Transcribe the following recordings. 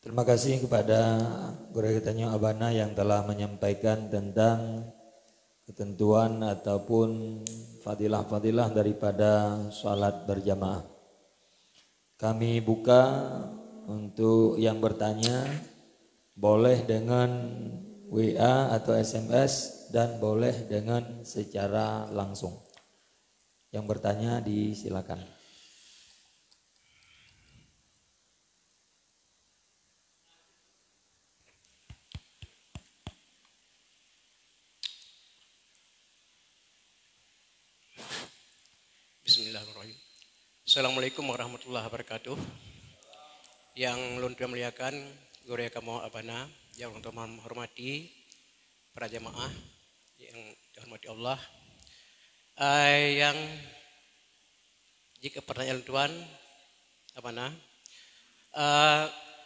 Terima kasih kepada Guru Ketanyo Abana yang telah menyampaikan tentang ketentuan ataupun fadilah-fadilah daripada sholat berjamaah. Kami buka untuk yang bertanya, boleh dengan WA atau SMS dan boleh dengan secara langsung. Yang bertanya disilakan. Bismillahirrahmanirrahim. Assalamualaikum warahmatullahi wabarakatuh. Yang luntur muliakan Guru Kamo Abana, yang untuk menghormati para jamaah yang dihormati Allah. Yang jika pertanyaan Tuan Abana,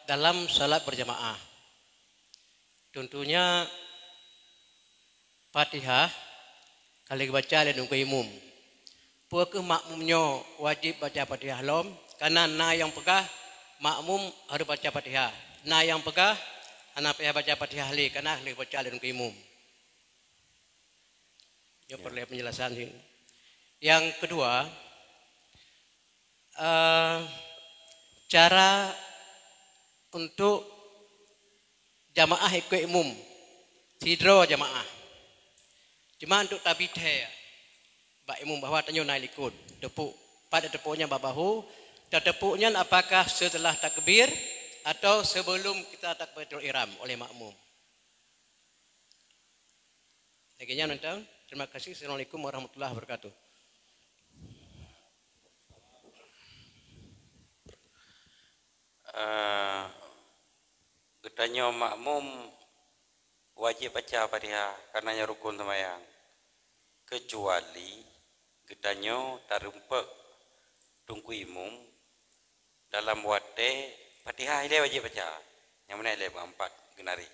dalam salat berjamaah, tentunya Fatihah kali baca dan nunggu imum. Puaka makmumnya wajib baca Fatihah lom, karena na yang pegah makmum harus baca Fatihah. Na yang pegah anak payah baca Fatihah li, karena li baca dan nunggu imum. Ya perlu penjelasan ini. Yang kedua, cara untuk jamaah ikut imum, sidro jamaah. Cuma untuk tabithe, Pak Imam bahwa tanya naik likut, tepuk pada tepuknya babahu, dan tepuknya apakah setelah takbir atau sebelum kita takbiratul ihram oleh makmum. Laginya nonton. Terima kasih. Assalamualaikum warahmatullahi wabarakatuh. Getanya makmum wajib baca Fatihah karenanya rukun sembahyang. Kecuali getanya tarumpak tungku imum dalam wate Fatihah ile wajib baca. Yang mana ile 4 genari.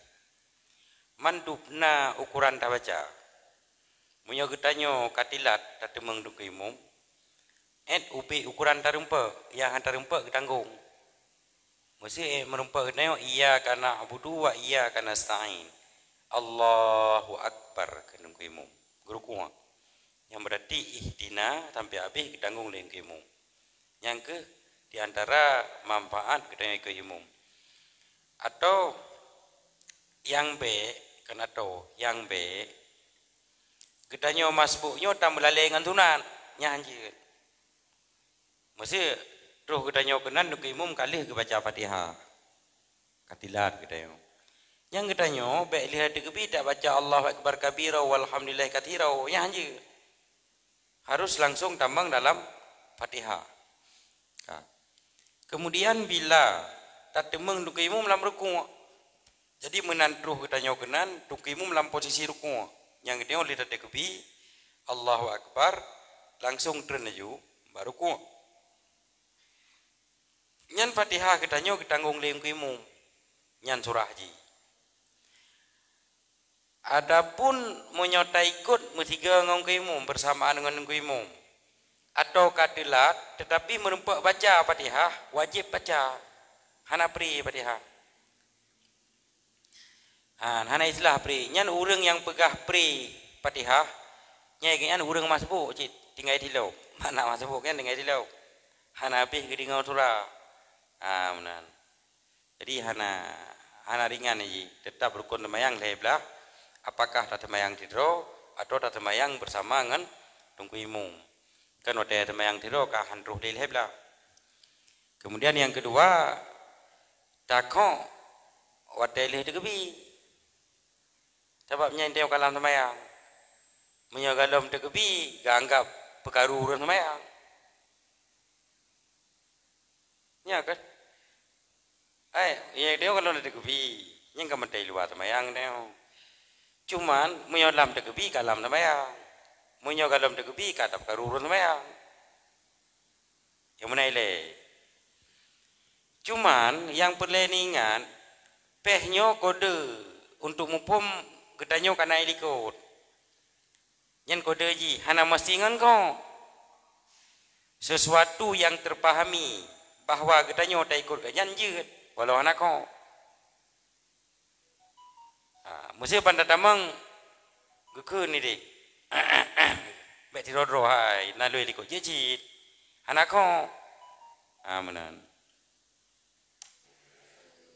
Mandupna ukuran tak baca. Munyo getanya katilat tatemeng tungku imum. Upi ukuran tarumpak yang tarumpak ketanggung. Mesti merumpak getanya iya kana abudu wa iya kana stain. Allahu akbar tungku imum. Gerukung. Yang berarti ihdina sampai habis ketanggung leng ke imum. Yang ke diantara manfaat kita ke imum. Atau yang B kena to, yang B ketanya masbuknya tak melalui dengan sunan nyanyi. Mesti terus ketanya kenan ke imum kali ke baca Fatihah. Katilat ketanya. Yang ketanya baik lihat kebi tak baca Allahu akbar kabira walhamdulillah katsira nyanyi. Harus langsung tambang dalam Fatihah. Kemudian bila tak temeng duka imum dalam rukuk. Jadi menantruh ketanya kenan duka imum dalam posisi rukuk. Yang dia oleh tak kebi Allahu akbar langsung terneju baru rukuk. Nyan Fatihah ketanya ketanggung lem imum. Nyan surah haji. Adapun menyota ikut metiga ngong imum bersamaan dengan imum atau kadilat tetapi merempak baca Fatihah wajib baca hana pri Fatihah. Hana islah pri nyan urang yang pegah pri Fatihah nyai nyan urang masbuk cit tinggal dilau. Mana masbuk kan tinggal dilau. Hana habis gedingau surah. Menan. Jadi hana ringan ni tetap rukun sembahyang leblah. Apakah tak temayang tidro atau tak temayang bersama dengan tunggu imum. Kan ada temayang tidro kah handruh lilheblah. Kemudian yang kedua, takok wadelih degebi. Sebabnya dia kalam temayang. Menyogalom degebi, gak anggap pekaruran temayang. Ya kan? Ya dia kalau degebi, yang kementai luar temayang dia. Cuman menyolam degebi kalam temayang. Menyogalom degebi kata pekaruran temayang. Yang mana ile? Cuman yang perleningan pehnya kode untuk mupum gedanyo kana ilikot. Yang kode ji hana mastingan ko. Sesuatu yang terpahami bahwa gedanyo tak ikut ganyan je walau anak ko. Mesti pandai tamang geke ni dek. Mek tirodro hai, nalui liko jejit. Anakku. Menan.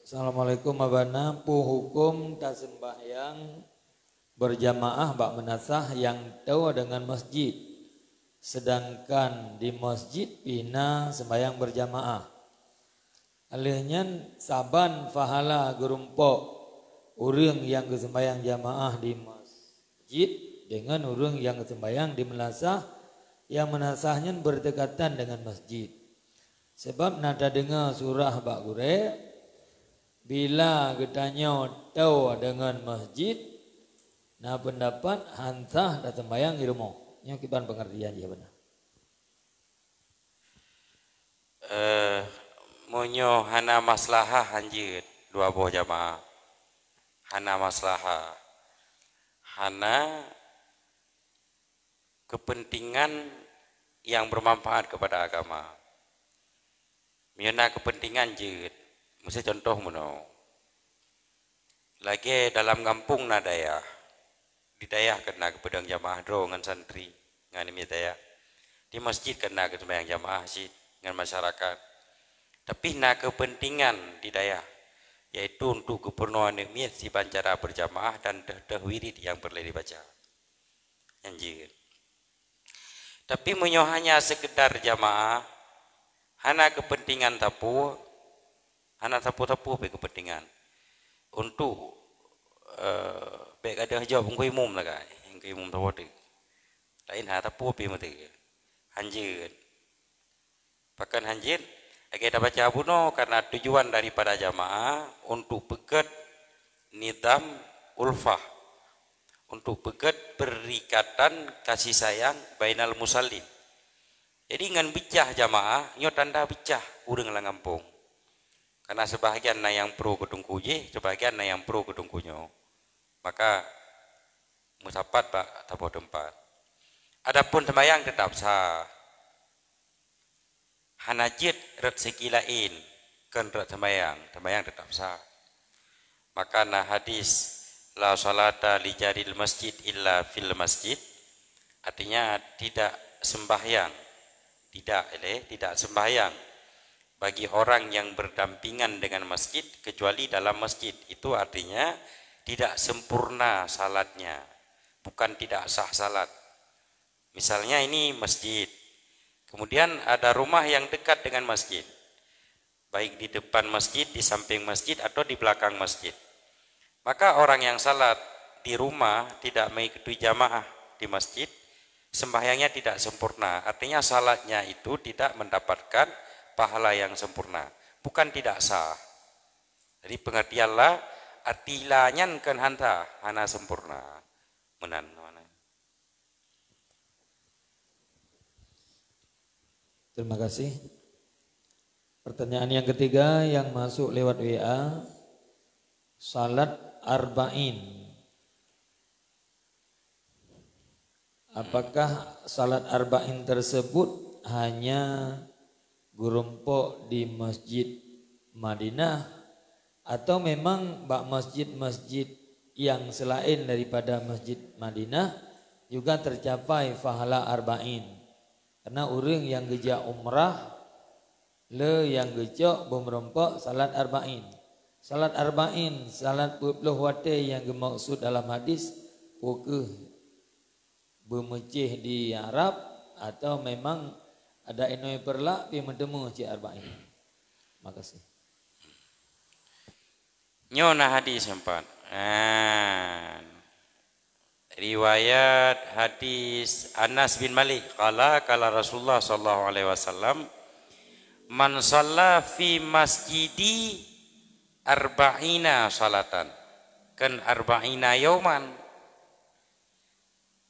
Assalamualaikum abana, pu hukum tak sembahyang berjamaah bak menasah yang tahu dengan masjid. Sedangkan di masjid pina sembahyang berjamaah. Alihnya saban fahala gerumpok orang yang kesembahyang jamaah di masjid dengan orang yang kesembahyang di menasah, yang menasahnya berdekatan dengan masjid. Sebab nada dengar surah bak gure, bila getanya tahu dengan masjid, nah pendapat hansah dan sembahyang di rumah. Yang kiban pengertian ya benar. Monyo hana maslahah hanjir dua buah jamaah. Hana maslahah. Hana kepentingan yang bermanfaat kepada agama. Miana kepentingan jid. Mesti contoh mono. Lagi dalam kampung na daya. Di daya kena ke pedang jamaah dro ngan santri ngan mi daya. Di masjid kena ke sembahyang jamaah sih ngan masyarakat. Tapi na kepentingan di daya yaitu untuk keperluan niat si bancara berjamaah dan dah wirid yang perlu dibaca. Anjir. Tapi menyo hanya sekedar jamaah, hana kepentingan tapu, hana tapu-tapu be kepentingan untuk baik ada jawab ngkoi mum lah kai, ngkoi mum tahu dek. Lain hana tapu be mati. Anjir. Bahkan anjir kita baca buno karena tujuan daripada jamaah untuk pegat nidam ulfah, untuk pegat perikatan kasih sayang bainal musallin. Jadi ngan bicah jamaah nyo tanda bicah urang lang kampung. Karena sebahagian na yang pro gedung kuje, sebahagian na yang pro gedung kunyo. Maka musapat pak tabuh tempat. Adapun sembahyang tetap sah. Hanajid rat sekilain kan rat sembahyang tetap sah. Maka na hadis la salata li jaril masjid illa fil masjid, artinya tidak sembahyang bagi orang yang berdampingan dengan masjid kecuali dalam masjid. Itu artinya tidak sempurna salatnya, bukan tidak sah salat. Misalnya ini masjid, kemudian ada rumah yang dekat dengan masjid, baik di depan masjid, di samping masjid, atau di belakang masjid. Maka orang yang salat di rumah tidak mengikuti jamaah di masjid, sembahyangnya tidak sempurna. Artinya salatnya itu tidak mendapatkan pahala yang sempurna, bukan tidak sah. Jadi pengertianlah artilanya kan hana sempurna menan. Terima kasih. Pertanyaan yang ketiga yang masuk lewat WA, salat arba'in. Apakah salat arba'in tersebut hanya gerompok di Masjid Madinah atau memang bak masjid-masjid yang selain daripada Masjid Madinah juga tercapai pahala arba'in? Karena orang yang gejak umrah, le yang gejak bermerompok salat arba'in. Salat arba'in, salat 20 waktu yang dimaksud dalam hadis, pokok bermecih di Arab atau memang ada inoi perlak pi mendemu cik arba'in. Makasih. Nyona hadis empat. Riwayat hadis Anas bin Malik kala Rasulullah sallallahu alaihi wasallam, man shalla fi masjidi arba'ina salatan kan arba'ina yauman.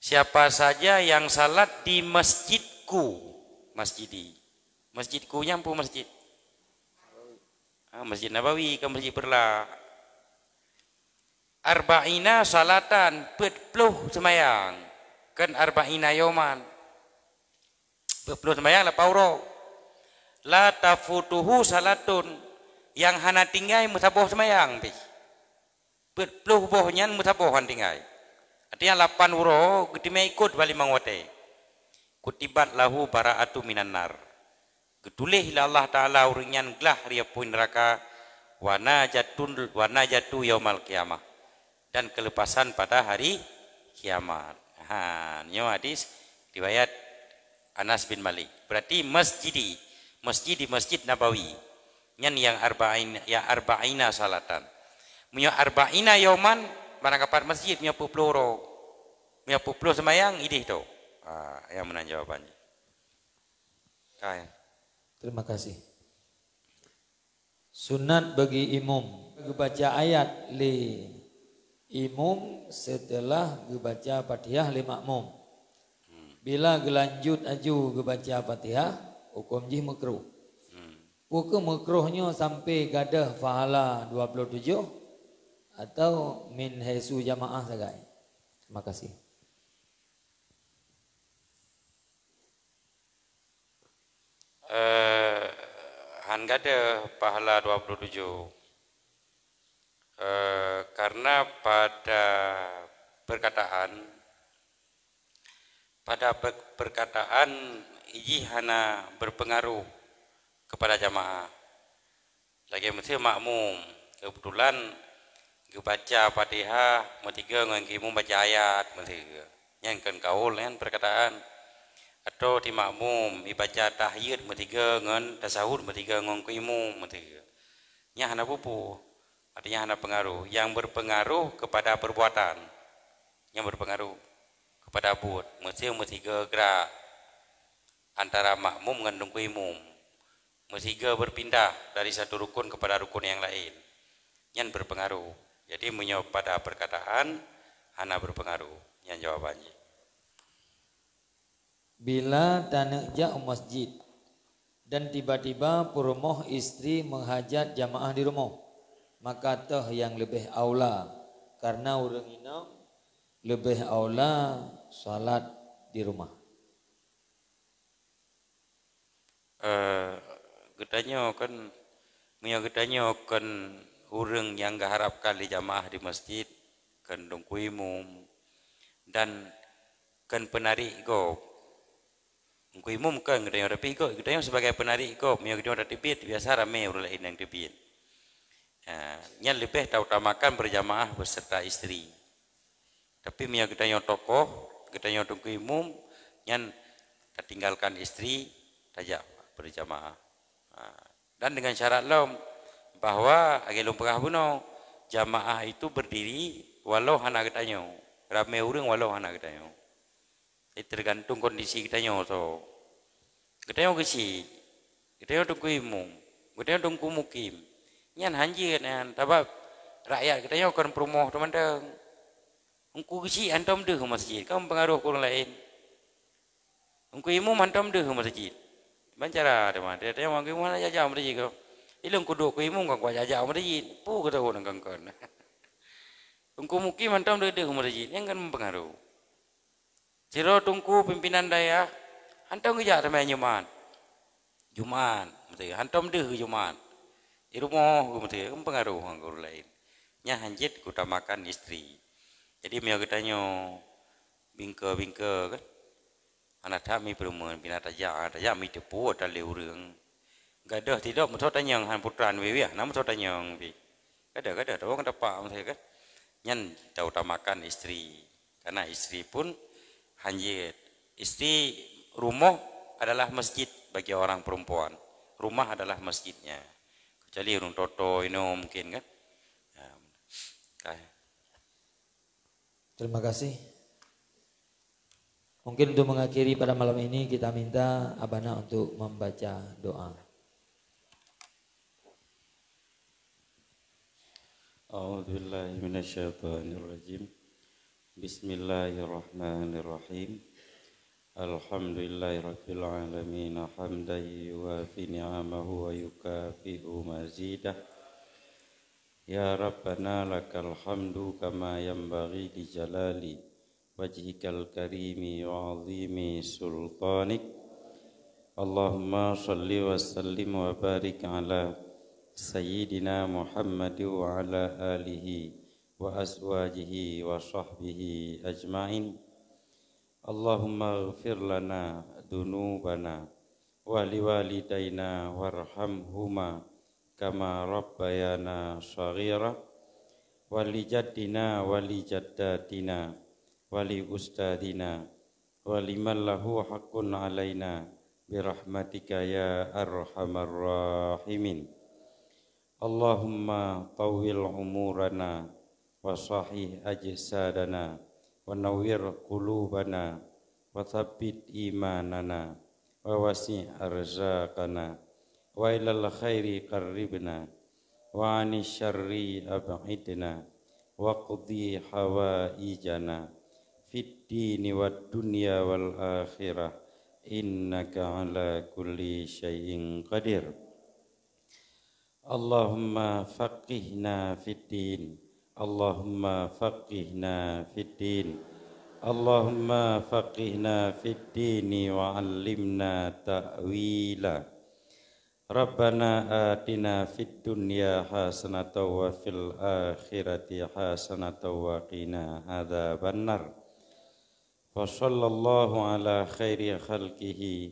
Siapa saja yang salat di masjidku, masjidku nyampu masjid, Masjid Nabawi ke Masjid Perla, arba'ina salatan 40 semayang kan arba'ina yauman, 40 semayang lah pauro, la tafutuhu salatun, yang hana tinggai musaboh semayang Puluh bohnya mutabohan tinggai. Artinya 8 uro gedime ikut bali mangwate. Kutibat lahu bara'atu minan nar. Getulih ila Allah Ta'ala uringan glah ria puin neraka wa najatu yaumal qiyamah. Dan kelepasan pada hari kiamat. Nyo hadis riwayat Anas bin Malik. Berarti masjid Nabawi. Nyan yang arba'ina salatan. Munyo arba'ina yauman barang kapan masjid punya 10 ro. Punya 10 semayang idih tu. Yang menang jawabannya. Kaya. Terima kasih. Sunat bagi imam baca ayat li imam setelah baca Fatihah li makmum. Bila gelanjut aju baca Fatihah hukum jih makruh. Hukum makruhnya sampai gadah pahala 27 atau min haisu jamaah sagai. Terima kasih. Han gada pahala 27. Karena pada perkataan iji hana berpengaruh kepada jamaah. Lagi mesti makmum. Kebetulan baca Fatihah metiga ngan kimum baca ayat metiga. Yang kan kaul kan perkataan atau di makmum dibaca tahiyat metiga ngan tasawuf metiga ngan kimum metiga. Nya hana pupu. Artinya hana pengaruh. Yang berpengaruh kepada perbuatan. Yang berpengaruh kepada abud. Mesti metiga gerak antara makmum dengan kimum. Mestiga berpindah dari satu rukun kepada rukun yang lain. Yang berpengaruh. Jadi menjawab pada perkataan hana berpengaruh. Yang jawabannya. Bila tanajak masjid dan tiba-tiba perumoh istri menghajat jamaah di rumah, maka teh yang lebih aula karena orang inam lebih aula salat di rumah. Getanya kan orang yang harapkan di jamaah di masjid kan dongku imum dan kan penarik go dongku imum kan getanya tapi go getanya sebagai penarik go punya getanya ada tibit biasa ramai orang lain yang tibit. Yang lebih utamakan berjamaah beserta istri. Tapi punya getanya tokoh getanya dongku imum yang tinggalkan istri tajak berjamaah. Dan dengan syarat lom bahwa agelum pegah buno jamaah itu berdiri walau hana getanyo ramai orang walau hana getanyo. Itu tergantung kondisi getanyo so. Getanyo kesi, getanyo tungku imum, getanyo tungku mukim. Nyan hanjir nan tabab rakyat getanyo kan perumoh teman-teman. Ungku kesi antam deh ke masjid, kamu pengaruh orang lain. Ungku imum antam deh ke masjid. Bancara teman, dia yang wangi mana jajah masjid kau. Ilang kuduk ku imum kan kuat jajah masjid. Pu kata orang kan. Tungku mukim antam deh ke masjid, yang kan mempengaruh. Ciro tungku pimpinan daya, antam kerja teman Jumat, mesti antam deh ke Jumat. Di rumah mesti mempengaruh orang lain. Nya hanjit utamakan istri. Jadi mia getanyo bingke kan. Anak kami perumahan binat tajak mi tepu tali urang. Gadah tidak mutot tanyang han putran wewe nama mutot tanyang bi. Gadah orang dapat mesti kan. Nyan kita utamakan istri. Karena istri pun hanjit. Istri rumah adalah masjid bagi orang perempuan. Rumah adalah masjidnya. Kecuali urung toto ini mungkin kan. Terima kasih. Mungkin untuk mengakhiri pada malam ini kita minta Abana untuk membaca doa. A'udzubillahi minasyaitonirrajim. Bismillahirrahmanirrahim. Alhamdulillahirabbil alamin hamdan yuwafi ni'amahu wa yukafi'u mazidah. Ya Rabbana lakal hamdu kama yanbaghi li jalali wajhikal karimi wa azimi sultanik. Allahumma salli wa sallim wa barik ala sayyidina Muhammad wa ala alihi وأزواجه وصحبه أجمعين اللهم اغفر لنا ذنوبنا ولوالدينا وارحمهما كما ربيانا صغيرا ولجدنا ولجداتنا ولأستاذنا ولمن له حق علينا برحمتك يا أرحم الراحمين اللهم طول عمرنا وصحح أجسادنا ونوّر قلوبنا وثبت إيماننا ووسع أرزاقنا وإلى الخير قربنا وعن الشر أبعدنا واقضي حوائجنا في الدين والدنيا والآخرة إنك على كل شيء قدير اللهم فقهنا في الدين اللهم فقهنا في الدين اللهم فقهنا في الدين وعلمنا تأويلا ربنا آتنا في الدنيا حسنة وفي الآخرة حسنة وقنا عذاب النار وصلى الله على خير خلقه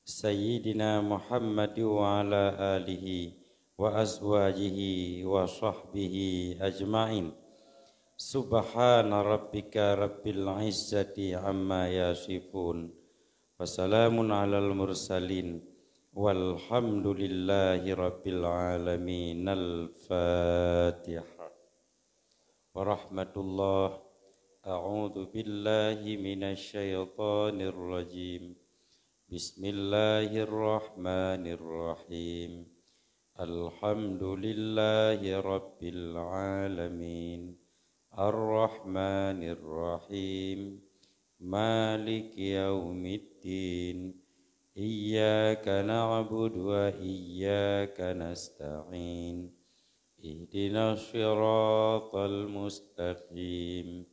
سيدنا محمد وعلى آله وأزواجه وصحبه أجمعين سبحان ربك رب العزة عما يصفون وسلام على المرسلين والحمد لله رب العالمين الفاتحة ورحمة الله أعوذ بالله من الشيطان الرجيم بسم الله الرحمن الرحيم الحمد لله رب العالمين الرحمن الرحيم مالك يوم الدين إياك نعبد وإياك نستعين اهدنا الصراط المستقيم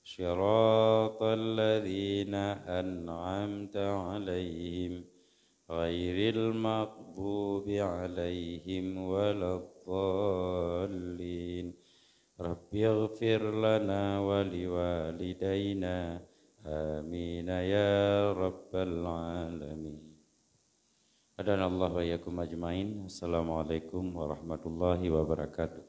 صراط الذين أنعمت عليهم غير المغضوب عليهم ولا الضالين رب اغفر لنا ولوالدينا آمين يا رب العالمين Adanallahu wa iyyakum ajmain. Assalamualaikum warahmatullahi wabarakatuh.